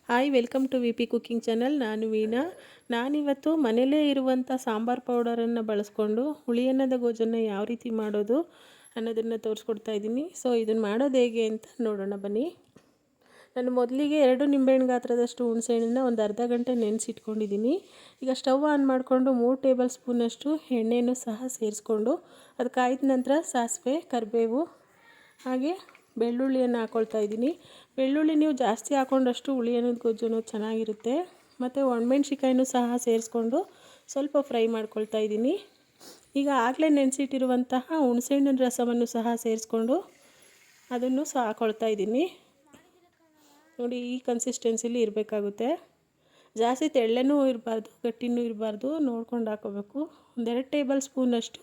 Hi welcome to V P cooking channel. ನಾನು ವೀಣಾ. ನಾನಿವತ್ತು ಮನೆಯಲ್ಲೇ ಇರುವಂಥ ಸಾಂಬಾರು ಪೌಡರನ್ನು ಬಳಸ್ಕೊಂಡು ಹುಳಿಯನ್ನದ ಗೊಜ್ಜನ್ನು ಯಾವ ರೀತಿ ಮಾಡೋದು ಅನ್ನೋದನ್ನು ತೋರಿಸ್ಕೊಡ್ತಾ ಇದ್ದೀನಿ. ಸೊ ಇದನ್ನು ಮಾಡೋದು ಹೇಗೆ ಅಂತ ನೋಡೋಣ ಬನ್ನಿ. ನಾನು ಮೊದಲಿಗೆ 2 ನಿಂಬೆಹಣ್ಣು ಗಾತ್ರದಷ್ಟು ಹುಣಸೆಹಣ್ಣನ್ನು ಒಂದು ಅರ್ಧ ಗಂಟೆ ನೆನೆಸಿಟ್ಕೊಂಡಿದ್ದೀನಿ. ಈಗ ಸ್ಟವ್ ಆನ್ ಮಾಡಿಕೊಂಡು 3 ಟೇಬಲ್ ಸ್ಪೂನಷ್ಟು ಎಣ್ಣೆಯನ್ನು ಸಹ ಸೇರಿಸ್ಕೊಂಡು ಅದು ಕಾಯ್ದ ನಂತರ ಸಾಸಿವೆ, ಕರಿಬೇವು ಹಾಗೆ ಬೆಳ್ಳುಳ್ಳಿಯನ್ನು ಹಾಕ್ಕೊಳ್ತಾ ಇದ್ದೀನಿ. ಬೆಳ್ಳುಳ್ಳಿ ನೀವು ಜಾಸ್ತಿ ಹಾಕ್ಕೊಂಡಷ್ಟು ಹುಳಿ ಅನ್ನೋದು ಗೊಜ್ಜು ಅನ್ನೋದು ಚೆನ್ನಾಗಿರುತ್ತೆ. ಮತ್ತು ಒಣಮೆಣ್ಸಿಕಾಯಿನೂ ಸಹ ಸೇರಿಸ್ಕೊಂಡು ಸ್ವಲ್ಪ ಫ್ರೈ ಮಾಡ್ಕೊಳ್ತಾ ಇದ್ದೀನಿ. ಈಗ ಆಗಲೇ ನೆನೆಸಿಟ್ಟಿರುವಂತಹ ಹುಣಸೆಹಣ್ಣಿನ ರಸವನ್ನು ಸಹ ಸೇರಿಸ್ಕೊಂಡು ಅದನ್ನು ಸಹ ಹಾಕ್ಕೊಳ್ತಾ ಇದ್ದೀನಿ. ನೋಡಿ, ಈ ಕನ್ಸಿಸ್ಟೆನ್ಸಿಲಿ ಇರಬೇಕಾಗುತ್ತೆ. ಜಾಸ್ತಿ ತೆಳ್ಳನೂ ಇರಬಾರ್ದು, ಗಟ್ಟಿನೂ ಇರಬಾರ್ದು, ನೋಡ್ಕೊಂಡು ಹಾಕ್ಕೋಬೇಕು. 2 ಟೇಬಲ್ ಸ್ಪೂನಷ್ಟು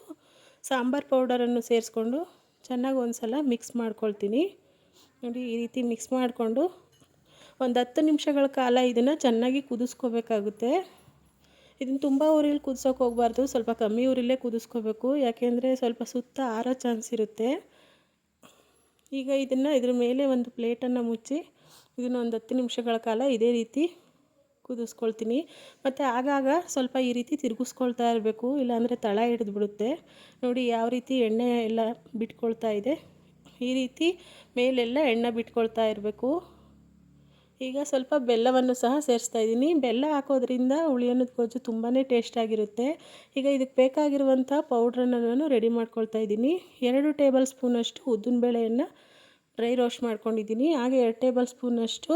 ಸಾಂಬಾರು ಪೌಡರನ್ನು ಸೇರಿಸ್ಕೊಂಡು ಚೆನ್ನಾಗಿ ಒಂದು ಸಲ ಮಿಕ್ಸ್ ಮಾಡ್ಕೊಳ್ತೀನಿ. ನೋಡಿ, ಈ ರೀತಿ ಮಿಕ್ಸ್ ಮಾಡಿಕೊಂಡು ಒಂದು 10 ನಿಮಿಷಗಳ ಕಾಲ ಇದನ್ನು ಚೆನ್ನಾಗಿ ಕುದಿಸ್ಕೋಬೇಕಾಗುತ್ತೆ. ಇದನ್ನು ತುಂಬ ಉರಿಲಿ ಕುದಿಸೋಕೆ ಹೋಗಬಾರ್ದು, ಸ್ವಲ್ಪ ಕಮ್ಮಿ ಉರಿಲೇ ಕುದಿಸ್ಕೋಬೇಕು. ಯಾಕೆಂದರೆ ಸ್ವಲ್ಪ ಸುತ್ತ ಆರೋ ಚಾನ್ಸ್ ಇರುತ್ತೆ. ಈಗ ಇದನ್ನು ಇದ್ರ ಮೇಲೆ ಒಂದು ಪ್ಲೇಟನ್ನು ಮುಚ್ಚಿ ಇದನ್ನು ಒಂದು 10 ನಿಮಿಷಗಳ ಕಾಲ ಇದೇ ರೀತಿ ಕುದಿಸ್ಕೊಳ್ತೀನಿ. ಮತ್ತು ಆಗಾಗ ಸ್ವಲ್ಪ ಈ ರೀತಿ ತಿರುಗಿಸ್ಕೊಳ್ತಾ ಇರಬೇಕು, ಇಲ್ಲಾಂದರೆ ತಳ ಹಿಡಿದ್ಬಿಡುತ್ತೆ. ನೋಡಿ ಯಾವ ರೀತಿ ಎಣ್ಣೆ ಎಲ್ಲ ಬಿಟ್ಕೊಳ್ತಾ ಇದೆ, ಈ ರೀತಿ ಮೇಲೆಲ್ಲ ಎಣ್ಣೆ ಬಿಟ್ಕೊಳ್ತಾ ಇರಬೇಕು. ಈಗ ಸ್ವಲ್ಪ ಬೆಲ್ಲವನ್ನು ಸಹ ಸೇರಿಸ್ತಾ ಇದ್ದೀನಿ. ಬೆಲ್ಲ ಹಾಕೋದ್ರಿಂದ ಹುಳಿ ಅನ್ನದ ಗೊಜ್ಜು ತುಂಬಾ ಟೇಸ್ಟಾಗಿರುತ್ತೆ. ಈಗ ಇದಕ್ಕೆ ಬೇಕಾಗಿರುವಂಥ ಪೌಡ್ರನ್ನು ನಾನು ರೆಡಿ ಮಾಡ್ಕೊಳ್ತಾ ಇದ್ದೀನಿ. 2 ಟೇಬಲ್ ಸ್ಪೂನಷ್ಟು ಉದ್ದಿನಬೇಳೆಯನ್ನು ಡ್ರೈ ರೋಸ್ಟ್ ಮಾಡ್ಕೊಂಡಿದ್ದೀನಿ. ಹಾಗೆ 2 ಟೇಬಲ್ ಸ್ಪೂನಷ್ಟು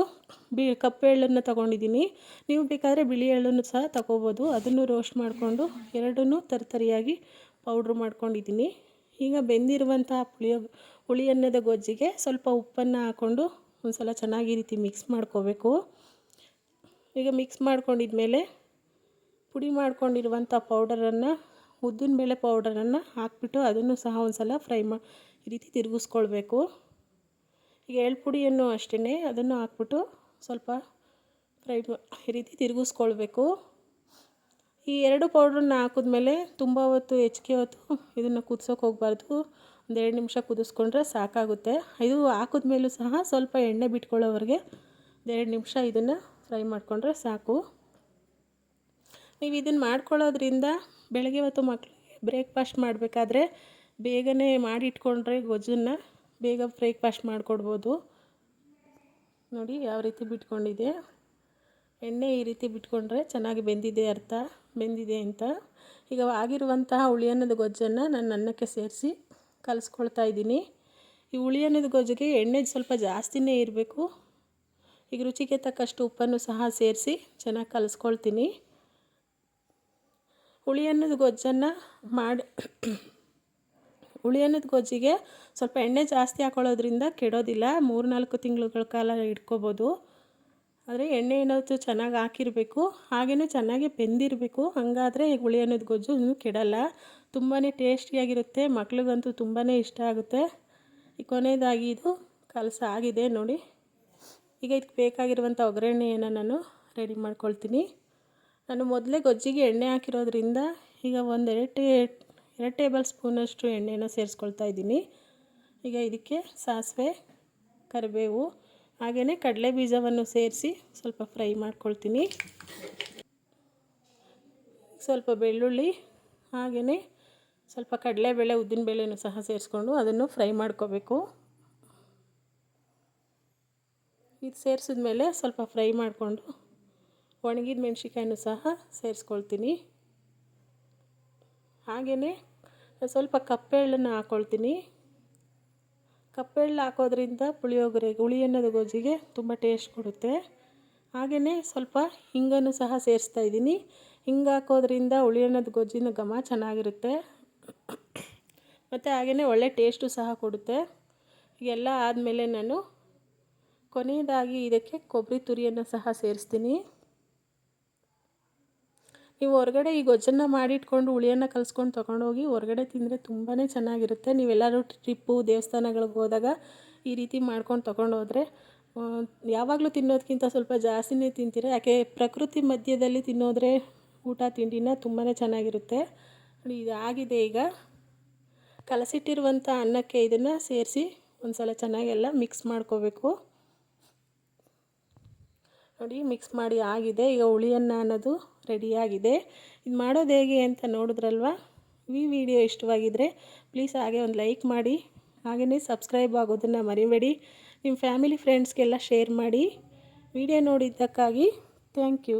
ಕಪ್ಪು ಎಳ್ಳನ್ನು ತೊಗೊಂಡಿದ್ದೀನಿ. ನೀವು ಬೇಕಾದರೆ ಬಿಳಿ ಎಳ್ಳನ್ನು ಸಹ ತೊಗೋಬೋದು. ಅದನ್ನು ರೋಸ್ಟ್ ಮಾಡಿಕೊಂಡು ಎರಡನ್ನೂ ತರಿಯಾಗಿ ಪೌಡ್ರ್ ಮಾಡ್ಕೊಂಡಿದ್ದೀನಿ. ಈಗ ಬೆಂದಿರುವಂತಹ ಹುಳಿ ಅನ್ನದ ಗೊಜ್ಜಿಗೆ ಸ್ವಲ್ಪ ಉಪ್ಪನ್ನು ಹಾಕ್ಕೊಂಡು ಒಂದು ಸಲ ಚೆನ್ನಾಗಿ ಈ ರೀತಿ ಮಿಕ್ಸ್ ಮಾಡ್ಕೋಬೇಕು. ಈಗ ಮಿಕ್ಸ್ ಮಾಡ್ಕೊಂಡಿದ್ಮೇಲೆ ಪುಡಿ ಮಾಡ್ಕೊಂಡಿರುವಂಥ ಪೌಡರನ್ನು, ಉದ್ದಿನಬೇಳೆ ಪೌಡರನ್ನು ಹಾಕ್ಬಿಟ್ಟು ಅದನ್ನು ಸಹ ಒಂದು ಸಲ ಈ ರೀತಿ ತಿರುಗಿಸ್ಕೊಳ್ಬೇಕು. ಈಗ ಎಳ್ಳು ಪುಡಿಯನ್ನು ಅಷ್ಟೇ ಅದನ್ನು ಹಾಕ್ಬಿಟ್ಟು ಸ್ವಲ್ಪ ಈ ರೀತಿ ತಿರುಗಿಸ್ಕೊಳ್ಬೇಕು. ಈ 2 ಪೌಡ್ರನ್ನ ಹಾಕಿದ್ಮೇಲೆ ತುಂಬ ಹೊತ್ತು ಹೆಚ್ಚಿಗೆ ಹೊತ್ತು ಇದನ್ನು ಕುದಿಸೋಕೆ ಹೋಗಬಾರ್ದು. ಒಂದು 2 ನಿಮಿಷ ಕುದಿಸ್ಕೊಂಡ್ರೆ ಸಾಕಾಗುತ್ತೆ. ಇದು ಹಾಕಿದ್ಮೇಲೂ ಸಹ ಸ್ವಲ್ಪ ಎಣ್ಣೆ ಬಿಟ್ಕೊಳ್ಳೋವರೆಗೆ 2 ನಿಮಿಷ ಇದನ್ನು ಫ್ರೈ ಮಾಡಿಕೊಂಡ್ರೆ ಸಾಕು. ನೀವು ಇದನ್ನು ಮಾಡ್ಕೊಳ್ಳೋದ್ರಿಂದ ಬೆಳಗ್ಗೆ ಹೊತ್ತು ಮಕ್ಕಳಿಗೆ ಬ್ರೇಕ್ಫಾಸ್ಟ್ ಮಾಡಬೇಕಾದ್ರೆ ಬೇಗನೆ ಮಾಡಿಟ್ಕೊಂಡ್ರೆ ಗೊಜ್ಜನ್ನು ಬೇಗ ಬ್ರೇಕ್ಫಾಸ್ಟ್ ಮಾಡಿಕೊಡ್ಬೋದು. ನೋಡಿ ಯಾವ ರೀತಿ ಬಿಟ್ಕೊಂಡಿದೆ ಎಣ್ಣೆ, ಈ ರೀತಿ ಬಿಟ್ಕೊಂಡ್ರೆ ಚೆನ್ನಾಗಿ ಬೆಂದಿದೆ ಅಂತ. ಈಗ ಆಗಿರುವಂತಹ ಹುಳಿ ಅನ್ನದ ಗೊಜ್ಜನ್ನು ನಾನು ಅನ್ನಕ್ಕೆ ಸೇರಿಸಿ ಕಲಿಸ್ಕೊಳ್ತಾ ಇದ್ದೀನಿ. ಈ ಹುಳಿ ಅನ್ನದ ಗೊಜ್ಜಿಗೆ ಎಣ್ಣೆ ಸ್ವಲ್ಪ ಜಾಸ್ತಿನೇ ಇರಬೇಕು. ಈಗ ರುಚಿಗೆ ತಕ್ಕಷ್ಟು ಉಪ್ಪನ್ನು ಸಹ ಸೇರಿಸಿ ಚೆನ್ನಾಗಿ ಕಲಿಸ್ಕೊಳ್ತೀನಿ. ಹುಳಿ ಅನ್ನದ ಗೊಜ್ಜಿಗೆ ಸ್ವಲ್ಪ ಎಣ್ಣೆ ಜಾಸ್ತಿ ಹಾಕೊಳ್ಳೋದ್ರಿಂದ ಕೆಡೋದಿಲ್ಲ. 3-4 ತಿಂಗಳುಗಳ ಕಾಲ ಇಟ್ಕೋಬೋದು. ಆದರೆ ಎಣ್ಣೆ ಏನಾದರೂ ಚೆನ್ನಾಗಿ ಹಾಕಿರಬೇಕು, ಹಾಗೆಯೇ ಚೆನ್ನಾಗಿ ಬೆಂದಿರಬೇಕು. ಹಾಗಾದರೆ ಹುಳಿ ಅನ್ನದ ಗೊಜ್ಜು ಇನ್ನೂ ಕೆಡಲ್ಲ, ತುಂಬಾ ಟೇಸ್ಟಿಯಾಗಿರುತ್ತೆ. ಮಕ್ಳಿಗಂತೂ ತುಂಬಾ ಇಷ್ಟ ಆಗುತ್ತೆ. ಈ ಕೊನೆಯದಾಗಿ ಇದು ಆಗಿದೆ ನೋಡಿ. ಈಗ ಇದಕ್ಕೆ ಬೇಕಾಗಿರುವಂಥ ಒಗ್ಗರಣೆಯನ್ನು ನಾನು ರೆಡಿ ಮಾಡ್ಕೊಳ್ತೀನಿ. ನಾನು ಮೊದಲೇ ಗೊಜ್ಜಿಗೆ ಎಣ್ಣೆ ಹಾಕಿರೋದ್ರಿಂದ ಈಗ 2 ಟೇಬಲ್ ಸ್ಪೂನಷ್ಟು ಎಣ್ಣೆನ ಸೇರಿಸ್ಕೊಳ್ತಾ ಇದ್ದೀನಿ. ಈಗ ಇದಕ್ಕೆ ಸಾಸಿವೆ, ಕರಿಬೇವು ಹಾಗೆಯೇ ಕಡಲೆ ಬೀಜವನ್ನು ಸೇರಿಸಿ ಸ್ವಲ್ಪ ಫ್ರೈ ಮಾಡ್ಕೊಳ್ತೀನಿ. ಸ್ವಲ್ಪ ಬೆಳ್ಳುಳ್ಳಿ ಹಾಗೆಯೇ ಸ್ವಲ್ಪ ಕಡಲೆಬೇಳೆ, ಉದ್ದಿನಬೇಳೆನೂ ಸಹ ಸೇರಿಸ್ಕೊಂಡು ಅದನ್ನು ಫ್ರೈ ಮಾಡ್ಕೋಬೇಕು. ಇದು ಸೇರಿಸಿದ್ಮೇಲೆ ಸ್ವಲ್ಪ ಫ್ರೈ ಮಾಡಿಕೊಂಡು ಒಣಗಿದ ಮೆಣಸಿಕಾಯನ್ನು ಸಹ ಸೇರಿಸ್ಕೊಳ್ತೀನಿ. ಹಾಗೆಯೇ ಸ್ವಲ್ಪ ಕಪ್ಪೆಳ್ಳನ್ನು ಹಾಕ್ಕೊಳ್ತೀನಿ. ಕಪ್ಪೆಳ್ಳು ಹಾಕೋದ್ರಿಂದ ಹುಳಿ ಅನ್ನದ ಗೊಜ್ಜಿಗೆ ತುಂಬ ಟೇಸ್ಟ್ ಕೊಡುತ್ತೆ. ಹಾಗೆಯೇ ಸ್ವಲ್ಪ ಹಿಂಗನ್ನು ಸಹ ಸೇರಿಸ್ತಾ ಇದ್ದೀನಿ. ಹಿಂಗೆ ಹಾಕೋದ್ರಿಂದ ಹುಳಿ ಅನ್ನದ ಗೊಜ್ಜಿನ ಘಮ ಚೆನ್ನಾಗಿರುತ್ತೆ ಮತ್ತು ಹಾಗೆಯೇ ಒಳ್ಳೆ ಟೇಸ್ಟು ಸಹ ಕೊಡುತ್ತೆ. ಎಲ್ಲ ಆದಮೇಲೆ ನಾನು ಕೊನೆಯದಾಗಿ ಇದಕ್ಕೆ ಕೊಬ್ಬರಿ ತುರಿಯನ್ನು ಸಹ ಸೇರಿಸ್ತೀನಿ. ನೀವು ಹೊರಗಡೆ ಈ ಗೊಜ್ಜನ್ನು ಮಾಡಿಟ್ಕೊಂಡು ಹುಳಿಯನ್ನು ಕಲಿಸ್ಕೊಂಡು ತೊಗೊಂಡೋಗಿ ಹೊರಗಡೆ ತಿಂದರೆ ತುಂಬಾ ಚೆನ್ನಾಗಿರುತ್ತೆ. ನೀವೆಲ್ಲರೂ ಟ್ರಿಪ್ಪು, ದೇವಸ್ಥಾನಗಳಿಗೆ ಹೋದಾಗ ಈ ರೀತಿ ಮಾಡ್ಕೊಂಡು ತೊಗೊಂಡೋದ್ರೆ ಯಾವಾಗಲೂ ತಿನ್ನೋದಕ್ಕಿಂತ ಸ್ವಲ್ಪ ಜಾಸ್ತಿನೇ ತಿಂತೀರ. ಯಾಕೆ ಪ್ರಕೃತಿ ಮಧ್ಯದಲ್ಲಿ ತಿನ್ನೋದ್ರೆ ಊಟ ತಿಂಡಿನ ತುಂಬಾ ಚೆನ್ನಾಗಿರುತ್ತೆ. ಇದಾಗಿದೆ. ಈಗ ಕಲಸಿಟ್ಟಿರುವಂಥ ಅನ್ನಕ್ಕೆ ಇದನ್ನು ಸೇರಿಸಿ ಒಂದು ಸಲ ಚೆನ್ನಾಗೆಲ್ಲ ಮಿಕ್ಸ್ ಮಾಡ್ಕೋಬೇಕು. ನೋಡಿ ಮಿಕ್ಸ್ ಮಾಡಿ ಆಗಿದೆ. ಈಗ ಹುಳಿಯನ್ನ ಅನ್ನೋದು ರೆಡಿಯಾಗಿದೆ. ಇದು ಮಾಡೋದು ಹೇಗೆ ಅಂತ ನೋಡಿದ್ರಲ್ವ. ಈ ವಿಡಿಯೋ ಇಷ್ಟವಾಗಿದ್ದರೆ ಪ್ಲೀಸ್ ಹಾಗೆ ಒಂದು ಲೈಕ್ ಮಾಡಿ, ಹಾಗೆಯೇ ಸಬ್ಸ್ಕ್ರೈಬ್ ಆಗೋದನ್ನು ಮರಿಬೇಡಿ. ನಿಮ್ಮ ಫ್ಯಾಮಿಲಿ ಫ್ರೆಂಡ್ಸ್ಗೆಲ್ಲ ಶೇರ್ ಮಾಡಿ. ವಿಡಿಯೋ ನೋಡಿದ್ದಕ್ಕಾಗಿ ಥ್ಯಾಂಕ್ ಯು.